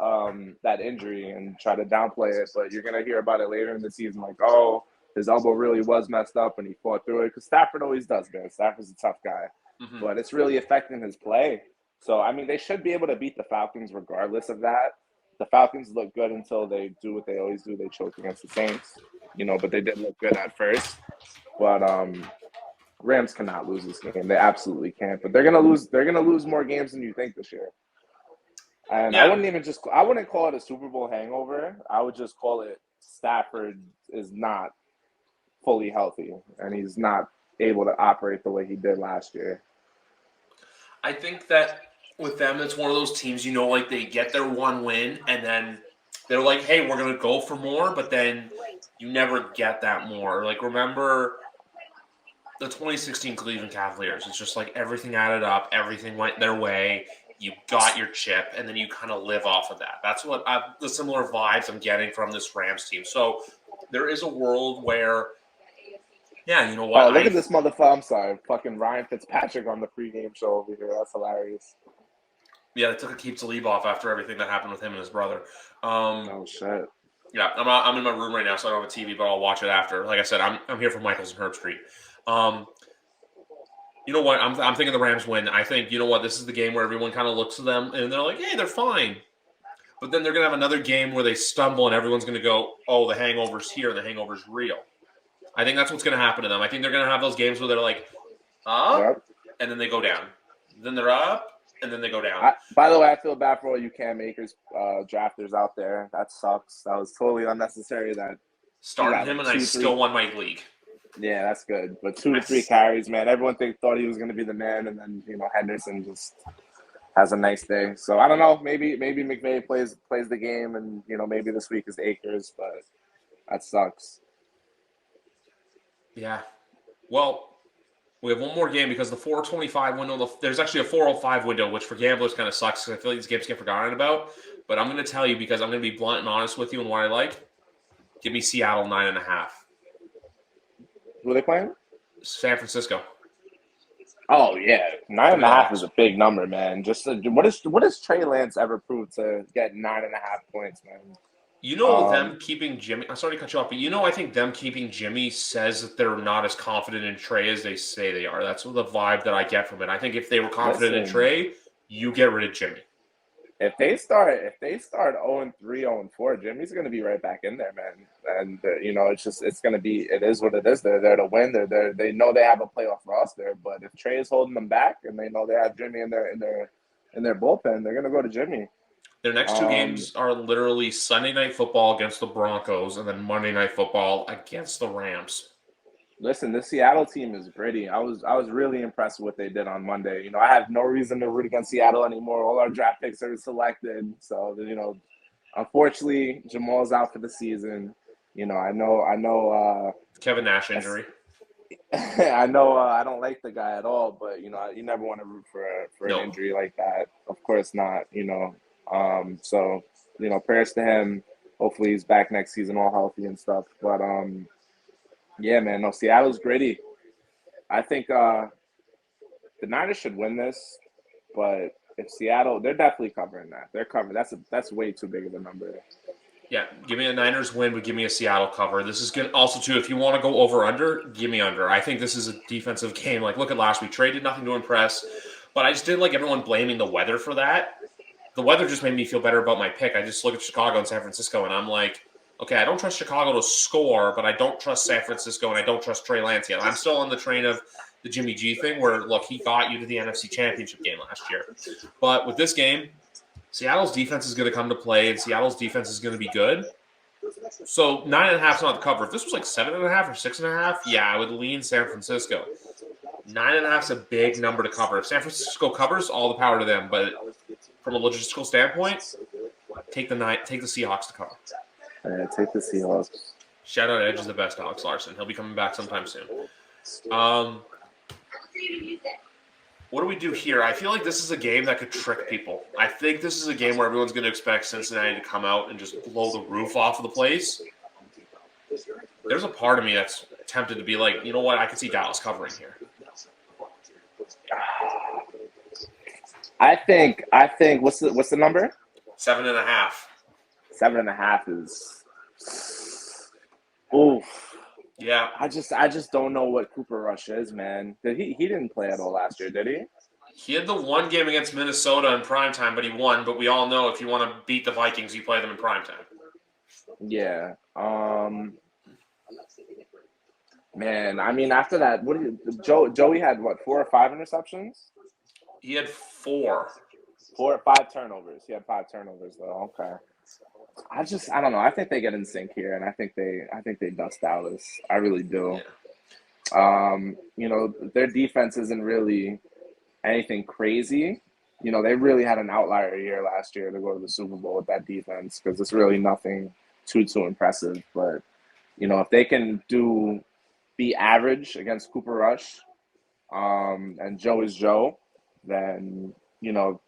that injury and try to downplay it, but you're going to hear about it later in the season, like, oh, his elbow really was messed up and he fought through it, because Stafford always does, man. Stafford's a tough guy, but it's really affecting his play. So, I mean, they should be able to beat the Falcons regardless of that. The Falcons look good until they do what they always do. They choke against the Saints, but they did look good at first. But Rams cannot lose this game. They absolutely can't. But they're gonna lose. They're gonna lose more games than you think this year. And I wouldn't call it a Super Bowl hangover. I would just call it Stafford is not fully healthy and he's not able to operate the way he did last year. I think that with them, it's one of those teams, like they get their one win and then they're like, hey, we're going to go for more, but then you never get that more. Like, remember the 2016 Cleveland Cavaliers. It's just like everything added up. Everything went their way. You got your chip, and then you kind of live off of that. That's what the similar vibes I'm getting from this Rams team. So there is a world where Yeah, you know what? Oh, look at this motherfucker. I'm sorry. Fucking Ryan Fitzpatrick on the pregame show over here. That's hilarious. Yeah, they took a keep Talib off after everything that happened with him and his brother. Oh, shit. Yeah, I'm in my room right now, so I don't have a TV, but I'll watch it after. Like I said, I'm here for Michaels and Herb Street. You know what? I'm thinking the Rams win. I think, you know what? This is the game where everyone kind of looks at them and they're like, hey, they're fine. But then they're going to have another game where they stumble and everyone's going to go, oh, the hangover's here and the hangover's real. I think that's what's going to happen to them. I think they're going to have those games where they're like, up, Yep. and then they go down. Then they're up, and then they go down. By the way, I feel bad for all you Cam Akers drafters out there. That sucks. That was totally unnecessary. That Started him, and I still won my league. Yeah, that's good. But 2 to 3 carries, man. Everyone thought he was going to be the man, and then Henderson just has a nice day. So I don't know. Maybe McVay plays the game, and maybe this week is Akers, but that sucks. Yeah. Well, we have one more game because the 425 window. There's actually a 405 window, which for gamblers kind of sucks because I feel like these games get forgotten about. But I'm going to tell you because I'm going to be blunt and honest with you and what I like. Give me Seattle 9.5. Who are they playing? San Francisco. Oh yeah, 9.5 is a big number, man. Just what has Trey Lance ever proved to get 9.5 points, man? Them keeping Jimmy. I'm sorry to cut you off, but I think them keeping Jimmy says that they're not as confident in Trey as they say they are. That's the vibe that I get from it. I think if they were confident in Trey, you get rid of Jimmy. If they start 0-3, 0-4, Jimmy's going to be right back in there, man. And it is what it is. They're there to win. They know they have a playoff roster, but if Trey is holding them back and they know they have Jimmy in their bullpen, they're going to go to Jimmy. Their next two games are literally Sunday Night Football against the Broncos and then Monday Night Football against the Rams. Listen, this Seattle team is gritty. I was really impressed with what they did on Monday. I have no reason to root against Seattle anymore. All our draft picks are selected. So, unfortunately, Jamal's out for the season. I know Kevin Nash injury. I know I don't like the guy at all, but you never want to root for an injury like that. Of course not. So prayers to him. Hopefully he's back next season all healthy and stuff. But yeah, man. No, Seattle's gritty. I think the Niners should win this, but if Seattle, they're definitely covering that. They're covering. That's way too big of a number. Yeah, give me a Niners win, but give me a Seattle cover. This is good. Also, too, if you want to go over/under, give me under. I think this is a defensive game. Like, look at last week. Trey did nothing to impress, but I just didn't like everyone blaming the weather for that. The weather just made me feel better about my pick. I just look at Chicago and San Francisco, and I'm like, okay, I don't trust Chicago to score, but I don't trust San Francisco, and I don't trust Trey Lance yet. I'm still on the train of the Jimmy G thing where, look, he got you to the NFC Championship game last year. But with this game, Seattle's defense is going to come to play, and Seattle's defense is going to be good. So 9.5 is not the cover. If this was like 7.5 or 6.5, yeah, I would lean San Francisco. 9.5 is a big number to cover. If San Francisco covers, all the power to them. But from a logistical standpoint, take the Seahawks to cover. Take the Seahawks. Shout out Edge is the best, Alex Larson. He'll be coming back sometime soon. What do we do here? I feel like this is a game that could trick people. I think this is a game where everyone's going to expect Cincinnati to come out and just blow the roof off of the place. There's a part of me that's tempted to be like, you know what? I could see Dallas covering here. I think. What's the number? 7.5. 7.5 is. Oof. Yeah. I just don't know what Cooper Rush is, man. He didn't play at all last year, did he? He had the one game against Minnesota in primetime, but he won. But we all know if you want to beat the Vikings, you play them in primetime. Yeah. Man, I mean, after that, Joey had 4 or 5 interceptions? He had 4. 4 or 5 turnovers. He had 5 turnovers though. Okay. I don't know. I think they get in sync here, and I think they dust Dallas. I really do. Yeah. Their defense isn't really anything crazy. They really had an outlier year last year to go to the Super Bowl with that defense because it's really nothing too impressive. But if they can be average against Cooper Rush, and Joe is Joe, then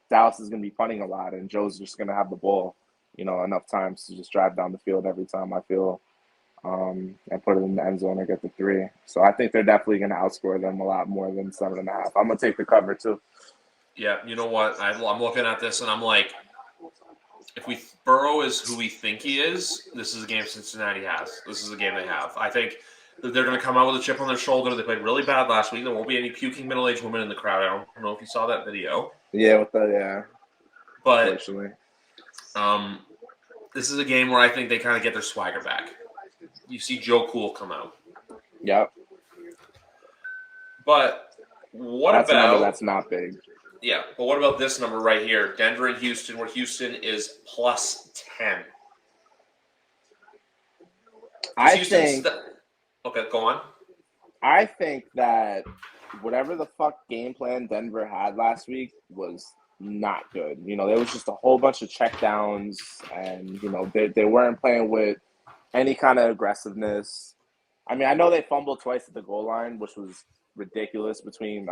Dallas is going to be punting a lot, and Joe's just going to have the ball. Enough times to just drive down the field every time, I feel. and put it in the end zone or get the 3. So I think they're definitely going to outscore them a lot more than 7.5. I'm going to take the cover too. Yeah, you know what? I'm looking at this and I'm like, if Burrow is who we think he is, this is a game Cincinnati has. This is a game they have. I think that they're going to come out with a chip on their shoulder. They played really bad last week. There won't be any puking middle-aged women in the crowd. I don't know if you saw that video. Yeah, with the But unfortunately. This is a game where I think they kind of get their swagger back. You see Joe Cool come out. Yep. But what That's a number about that's not big. Yeah, but what about this number right here? Denver and Houston, where Houston is plus 10. Okay, go on. I think that whatever the fuck game plan Denver had last week was not good. You know, there was just a whole bunch of checkdowns, and you know they weren't playing with any kind of aggressiveness. I mean, I know they fumbled twice at the goal line, which was ridiculous between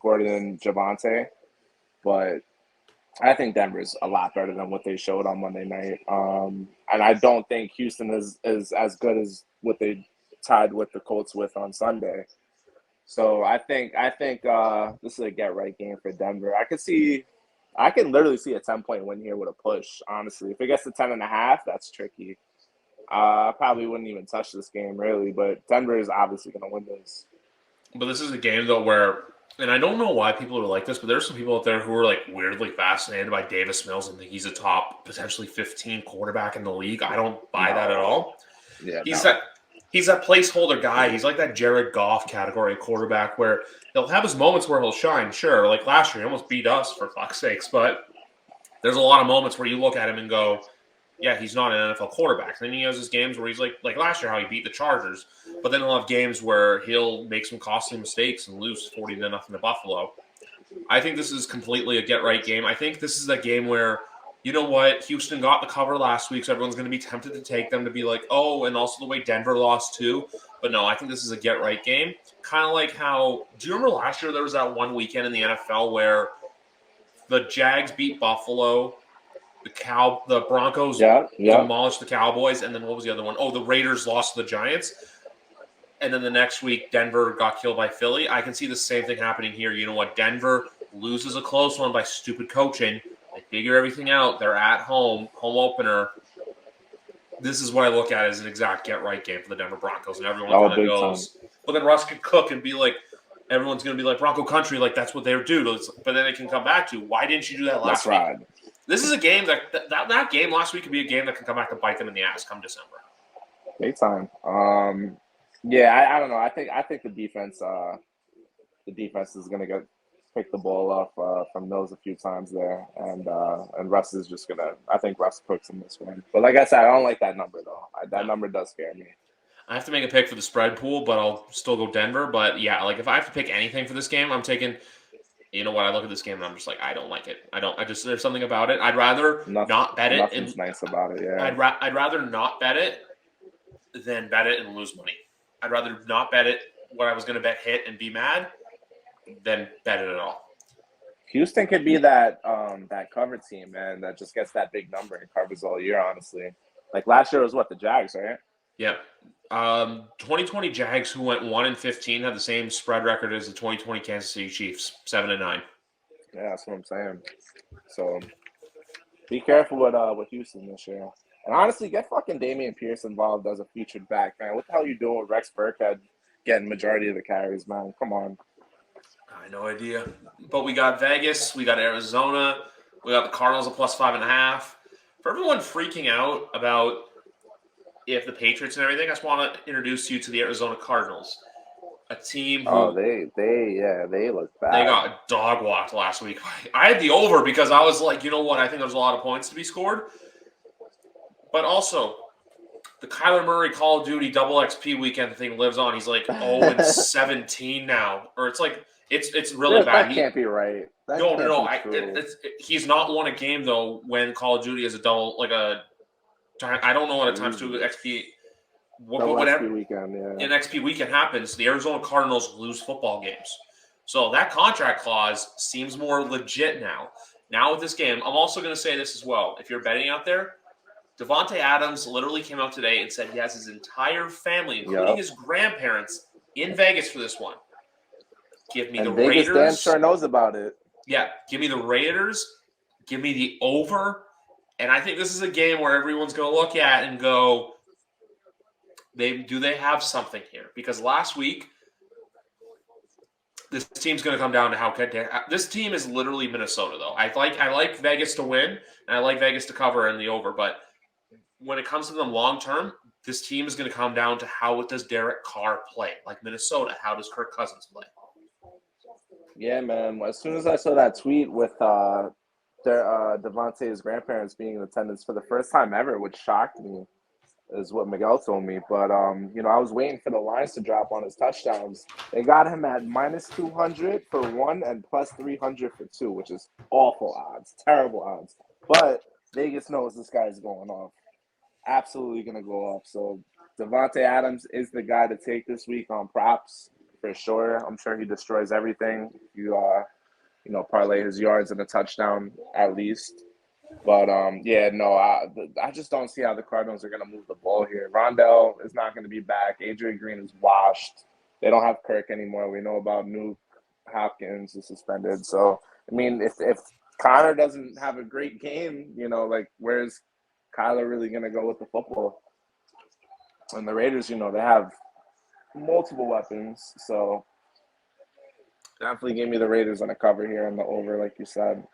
Gordon and Javante, but I think Denver's a lot better than what they showed on Monday night. And I don't think Houston is as good as what they tied with the Colts with on Sunday. So I think this is a get right game for Denver. I can literally see a 10-point win here with a push. Honestly, if it gets to 10.5, that's tricky. I probably wouldn't even touch this game really, but Denver is obviously going to win this. But this is a game though where, and I don't know why people are like this, but there's some people out there who are like weirdly fascinated by Davis Mills and think he's a top potentially 15 quarterback in the league. I don't buy that at all. Yeah, he's that placeholder guy. He's like that Jared Goff category quarterback where he'll have his moments where he'll shine. Sure, like last year, he almost beat us for fuck's sakes. But there's a lot of moments where you look at him and go, yeah, he's not an NFL quarterback. And then he has his games where he's like last year how he beat the Chargers. But then he'll have games where he'll make some costly mistakes and lose 40-0 to Buffalo. I think this is completely a get-right game. I think this is a game where, you know what, Houston got the cover last week, so everyone's going to be tempted to take them to be like, oh, and also the way Denver lost too. But no, I think this is a get-right game. Kind of like how, do you remember last year there was that one weekend in the NFL where the Jags beat Buffalo, the Broncos demolished the Cowboys, and then what was the other one? Oh, the Raiders lost to the Giants. And then the next week, Denver got killed by Philly. I can see the same thing happening here. You know what? Denver loses a close one by stupid coaching. They figure everything out. They're at home opener. This is what I look at as an exact get-right game for the Denver Broncos. And everyone kind of goes, well, then Russ could cook and be like, everyone's going to be like, Bronco country, like that's what they're due. But then they can come back to, why didn't you do that last week? Right. This is a game that game last week could be a game that can come back and bite them in the ass come December. Big time. Yeah, I don't know. I think the defense is going to pick the ball off from Mills a few times there, and Russ is just gonna. I think Russ cooks in this one. But like I said, I don't like that number though. That number does scare me. I have to make a pick for the spread pool, but I'll still go Denver. But yeah, like if I have to pick anything for this game, I'm taking. You know what? I look at this game and I'm just like, I don't like it. There's something about it. I'd rather not bet it. Nothing's nice about it. Yeah. I'd rather not bet it than bet it and lose money. I'd rather not bet it when I was going to bet hit and be mad than bet it at all. Houston could be that cover team, man, that just gets that big number and covers all year, honestly. Like last year was what, the Jags, right? Yeah. 2020 Jags, who went 1-15, had the same spread record as the 2020 Kansas City Chiefs, 7-9. Yeah, that's what I'm saying. So be careful with Houston this year. And honestly, get fucking Damian Pierce involved as a featured back, man. What the hell are you doing with Rex Burkhead getting majority of the carries, man? Come on. I have no idea. But we got Vegas, we got Arizona, we got the Cardinals at plus 5.5. For everyone freaking out about if the Patriots and everything, I just want to introduce you to the Arizona Cardinals. A team who they look bad. They got dog walked last week. I had the over because I was like, you know what? I think there's a lot of points to be scored. But also, the Kyler Murray Call of Duty double XP weekend thing lives on. He's like 0-17 now, or it's like it's really bad. That can't be right. No. He's not won a game though when Call of Duty is a double I don't know what a times 2 XP. Whatever XP weekend, yeah. In XP weekend happens, the Arizona Cardinals lose football games. So that contract clause seems more legit now. Now with this game, I'm also going to say this as well. If you're betting out there, Devontae Adams literally came out today and said he has his entire family, including Yep. his grandparents, in Vegas for this one. Give me And the Vegas Raiders. damn sure knows about it. Yeah, give me the Raiders. Give me the over. And I think this is a game where everyone's going to look at and go, do they have something here? Because last week, this team's going to come down to how this team is literally Minnesota, though. I like Vegas to win, and I like Vegas to cover in the over. But when it comes to them long term, this team is going to come down to how does Derek Carr play? Like Minnesota, how does Kirk Cousins play? Yeah, man. As soon as I saw that tweet with Devontae's grandparents being in attendance for the first time ever, which shocked me, is what Miguel told me. But I was waiting for the lines to drop on his touchdowns. They got him at -200 for one and +300 for two, which is awful odds, terrible odds. But Vegas knows this guy's going off. Absolutely gonna go off. So Devontae Adams is the guy to take this week on props for sure. I'm sure he destroys everything. You parlay his yards and a touchdown at least. But I just don't see how the Cardinals are going to move the ball here. Rondell is not going to be back. Adrian Green is washed. They don't have Kirk anymore. We know about Nuke. Hopkins is suspended. So I mean, if Connor doesn't have a great game, where's Kyler really going to go with the football? And the Raiders, they have multiple weapons. So definitely give me the Raiders on a cover here on the over, like you said.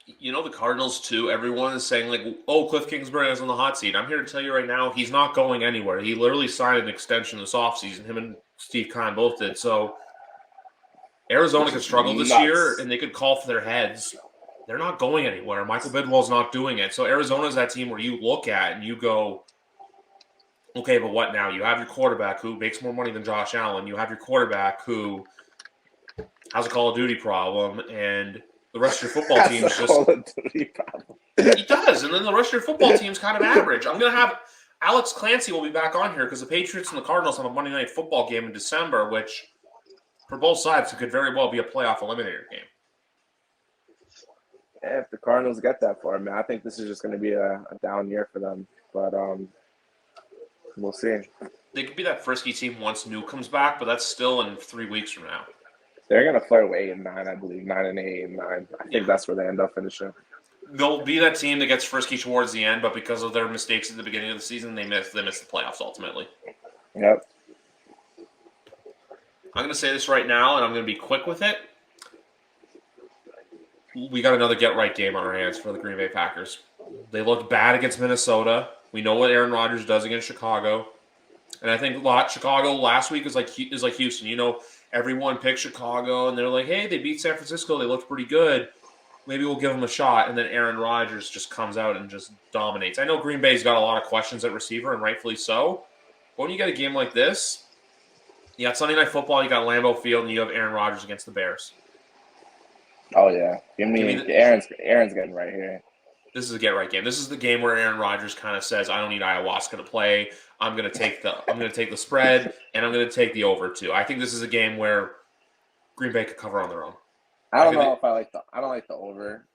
The Cardinals, too, everyone is saying, Cliff Kingsbury is on the hot seat. I'm here to tell you right now, he's not going anywhere. He literally signed an extension this offseason. Him and Steve Kine both did. So Arizona could struggle this year, and they could call for their heads. They're not going anywhere. Michael Bidwell's not doing it. So Arizona's that team where you look at and you go, okay, but what now? You have your quarterback who makes more money than Josh Allen. You have your quarterback who has a Call of Duty problem, and the rest of your football team is just – he does, and then the rest of your football team is kind of average. I'm going to have – Alex Clancy will be back on here because the Patriots and the Cardinals have a Monday Night Football game in December, which for both sides it could very well be a playoff eliminator game. Yeah, if the Cardinals get that far, man, I think this is just going to be a down year for them. But we'll see. They could be that frisky team once Nuke comes back, but that's still in 3 weeks from now. They're going to flirt with 8 and 9, I believe. 9 and 8 and 9. I think that's where they end up finishing. They'll be that team that gets frisky towards the end, but because of their mistakes at the beginning of the season, they miss the playoffs ultimately. Yep. I'm going to say this right now, and I'm going to be quick with it. We got another get-right game on our hands for the Green Bay Packers. They looked bad against Minnesota. We know what Aaron Rodgers does against Chicago. And I think Chicago last week is like Houston. Everyone picked Chicago, and they're like, hey, they beat San Francisco. They looked pretty good. Maybe we'll give them a shot. And then Aaron Rodgers just comes out and just dominates. I know Green Bay's got a lot of questions at receiver, and rightfully so. But when you get a game like this, you got Sunday Night Football, you got Lambeau Field, and you have Aaron Rodgers against the Bears. Oh, yeah. Aaron's getting right here. This is a get-right game. This is the game where Aaron Rodgers kind of says, I don't need ayahuasca to play. I'm going to take the spread, and I'm going to take the over too. I think this is a game where Green Bay could cover on their own. I don't like the over,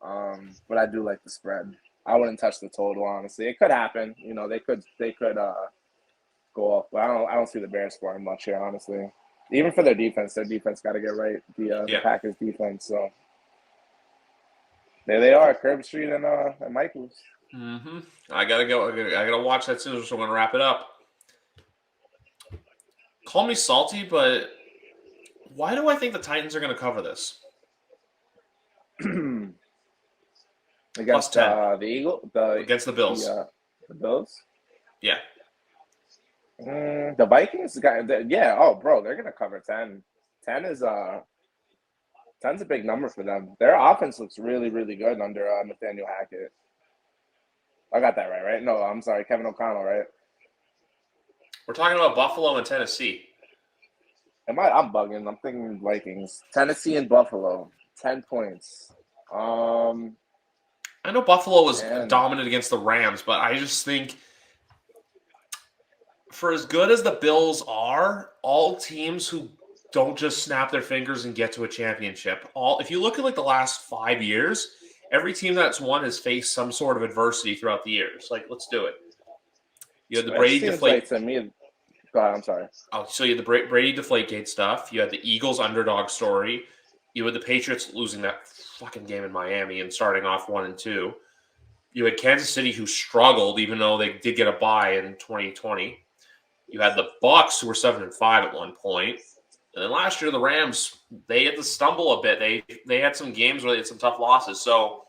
but I do like the spread. I wouldn't touch the total, honestly. It could happen. They could go off, but I don't see the Bears scoring much here, honestly. Even for their defense got to get right. The Packers defense. So there they are, Curb Street and Michaels. Mm-hmm. I gotta go. I gotta watch that soon, so we're gonna wrap it up. Call me salty, but why do I think the Titans are gonna cover this? Against the Eagle, against the Bills. The Bills. Yeah. The Vikings. Yeah. Oh, bro, they're gonna cover 10. 10 is 10's a big number for them. Their offense looks really, really good under Nathaniel Hackett. I got that right? No, I'm sorry, Kevin O'Connell, right? We're talking about Buffalo and Tennessee. I'm bugging. I'm thinking Vikings. Tennessee and Buffalo. 10 points. I know Buffalo was dominant against the Rams, but I just think for as good as the Bills are, all teams who don't just snap their fingers and get to a championship. If you look at the last 5 years, every team that's won has faced some sort of adversity throughout the years. Let's do it. You had the It Brady seems deflate. like to me. Go ahead, I'm sorry. Oh, so you had the Brady Deflategate stuff. You had the Eagles underdog story. You had the Patriots losing that fucking game in Miami and starting off 1-2. You had Kansas City who struggled even though they did get a bye in 2020. You had the Bucks who were 7-5 at one point. And then last year the Rams, they had to stumble a bit. They had some games where they had some tough losses. So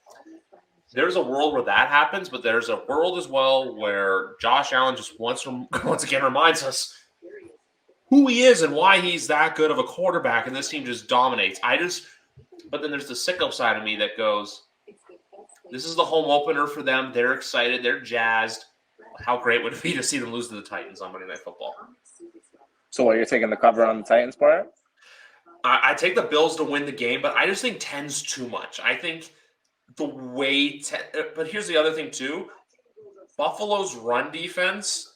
there's a world where that happens, but there's a world as well where Josh Allen just once again reminds us who he is and why he's that good of a quarterback, and this team just dominates. But then there's the sicko side of me that goes, this is the home opener for them. They're excited. They're jazzed. How great would it be to see them lose to the Titans on Monday Night Football? So what, you're taking the cover on the Titans part? I take the Bills to win the game, but I just think 10's too much. I think the way but here's the other thing too. Buffalo's run defense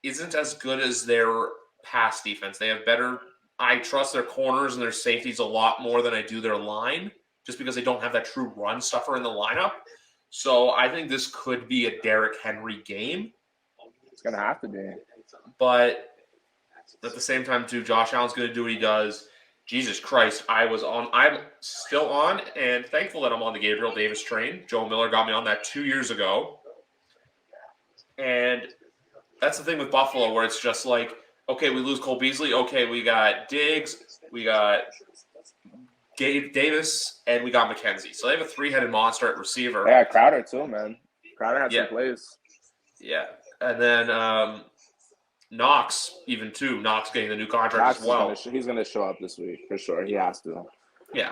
isn't as good as their pass defense. They have better – I trust their corners and their safeties a lot more than I do their line just because they don't have that true run stuffer in the lineup. So I think this could be a Derrick Henry game. It's going to have to be. But at the same time, too, Josh Allen's going to do what he does. Jesus Christ, I'm still on, and thankful that I'm on the Gabriel Davis train. Joe Miller got me on that 2 years ago. And that's the thing with Buffalo where it's just like, okay, we lose Cole Beasley. Okay, we got Diggs, we got Davis, and we got McKenzie. So they have a three-headed monster at receiver. Yeah, Crowder too, man. Crowder had some plays. Yeah. And then Knox, even too. Knox getting the new contract Knox as well. He's going to show up this week for sure. He has to. Yeah.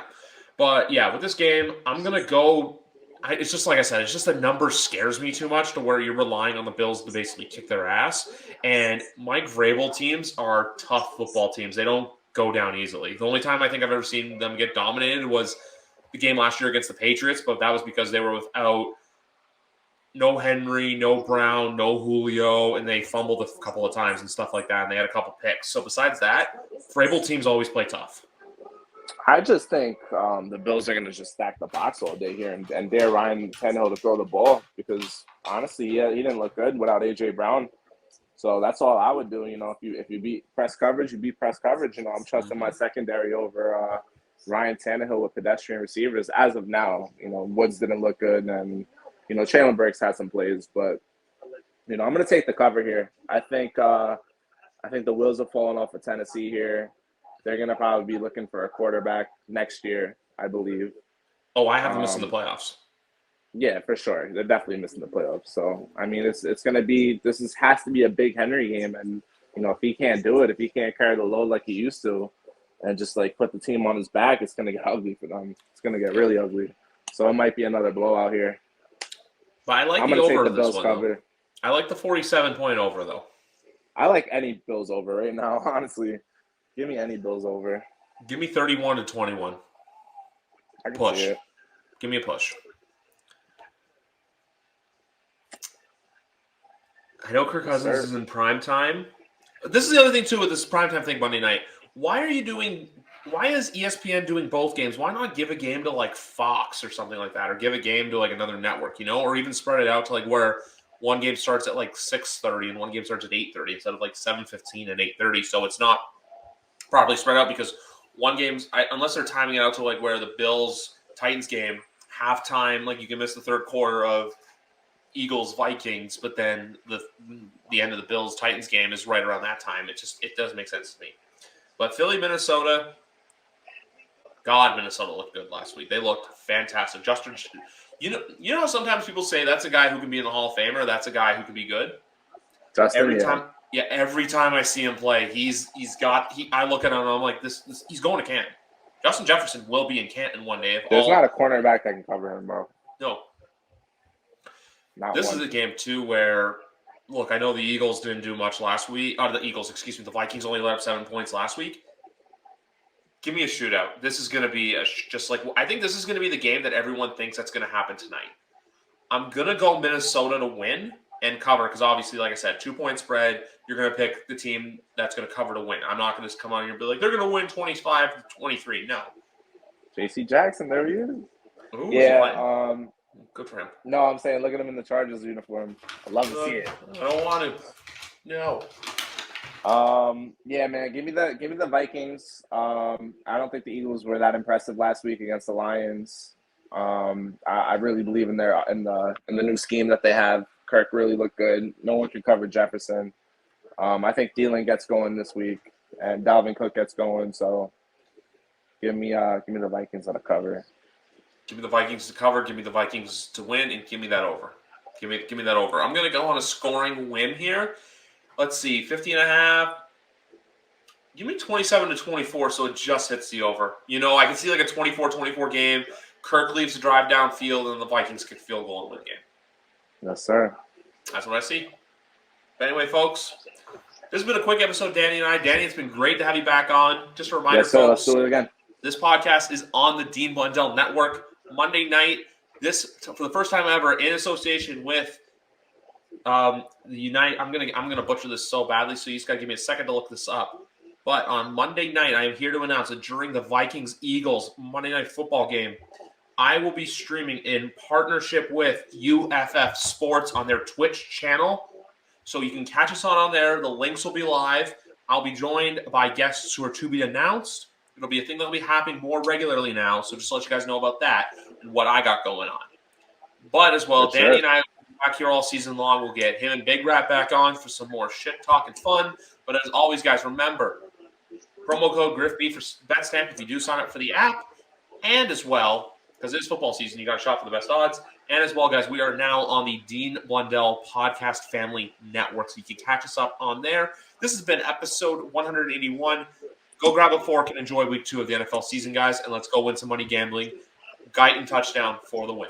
But, yeah, with this game, I'm going to go – it's just like I said, it's just the number scares me too much to where you're relying on the Bills to basically kick their ass. And Mike Vrabel teams are tough football teams. They don't go down easily. The only time I think I've ever seen them get dominated was the game last year against the Patriots, but that was because they were without no Henry, no Brown, no Julio, and they fumbled a couple of times and stuff like that, and they had a couple picks. So besides that, Vrabel teams always play tough. I just think the Bills are going to just stack the box all day here and dare Ryan Tannehill to throw the ball because, honestly, he didn't look good without A.J. Brown. So that's all I would do. You know, if you beat press coverage, you beat press coverage. You know, I'm trusting my secondary over Ryan Tannehill with pedestrian receivers as of now. You know, Woods didn't look good, and you know, Traylon Burks had some plays, but you know, I'm going to take the cover here. I think the wheels are falling off of Tennessee here. They're going to probably be looking for a quarterback next year, I believe. Oh, I have them missing the playoffs. Yeah, for sure. They're definitely missing the playoffs. So, I mean, it's going to be – has to be a big Henry game. And, you know, if he can't do it, if he can't carry the load like he used to and just, like, put the team on his back, it's going to get ugly for them. It's going to get really ugly. So, it might be another blowout here. But I like the over in this one, though. I like the 47-point over, though. I like any Bills over right now, honestly. Give me any Bills over. Give me 31-21. I can Push. see it. Give me a push. I know Kirk Cousins is in prime time. This is the other thing, too, with this primetime thing Monday night. Why is ESPN doing both games? Why not give a game to, like, Fox or something like that, or give a game to, like, another network, you know, or even spread it out to, like, where one game starts at, like, 6:30 and one game starts at 8:30 instead of, like, 7:15 and 8:30, so it's not properly spread out because one game's – unless they're timing it out to, like, where the Bills-Titans game, halftime, like, you can miss the third quarter of Eagles-Vikings, but then the end of the Bills-Titans game is right around that time. It doesn't make sense to me. But Philly-Minnesota – God, Minnesota looked good last week. They looked fantastic. Justin, you know, sometimes people say that's a guy who can be in the Hall of Fame or that's a guy who can be good. Justin, every time I see him play, I look at him and I'm like, this he's going to Canton. Justin Jefferson will be in Canton one day. There's not a cornerback that can cover him, bro. No. This is a game too where, look, I know the Eagles didn't do much last week. The Vikings only let up 7 points last week. Give me a shootout. This is going to be I think this is going to be the game that everyone thinks that's going to happen tonight. I'm going to go Minnesota to win and cover because obviously, like I said, 2-point spread. You're going to pick the team that's going to cover to win. I'm not going to come on here and be like, they're going to win 25-23. No. J.C. Jackson, there he is. Ooh, yeah. Good for him. No, I'm saying look at him in the Chargers uniform. I love to see it. I don't want to. No. Yeah, man, give me the Vikings. I don't think the Eagles were that impressive last week against the Lions. I really believe in the new scheme that they have. Kirk really looked good. No one can cover Jefferson. I think Thielen gets going this week, and Dalvin Cook gets going. So give me the Vikings on a cover. Give me the Vikings to cover. Give me the Vikings to win, and give me that over. Give me that over. I'm going to go on a scoring win here. Let's see, 50.5. Give me 27-24, so it just hits the over. I can see like a 24-24 game. Kirk leaves the drive downfield, and the Vikings kick field goal and win the game. Yes, sir. That's what I see. But anyway, folks, this has been a quick episode, Danny and I. Danny, it's been great to have you back on. Just a reminder, Yes, sir. folks. Let's do it again. This podcast is on the Dean Blundell Network Monday night. This for the first time ever in association with the United. I'm gonna butcher this so badly, so you just gotta give me a second to look this up. But on Monday night, I am here to announce that during the Vikings-Eagles Monday Night Football game, I will be streaming in partnership with UFF Sports on their Twitch channel. So you can catch us on there. The links will be live. I'll be joined by guests who are to be announced. It'll be a thing that'll be happening more regularly now. So just to let you guys know about that and what I got going on. But as well, Danny and I will be back here all season long. We'll get him and Big Rat back on for some more shit talk and fun. But as always, guys, remember, promo code GriffB for BetStamp if you do sign up for the app. And as well, because it is football season, you got to shop for the best odds. And as well, guys, we are now on the Dean Blundell Podcast Family Network, so you can catch us up on there. This has been episode 181. Go grab a fork and enjoy week 2 of the NFL season, guys, and let's go win some money gambling. Guyton touchdown for the win.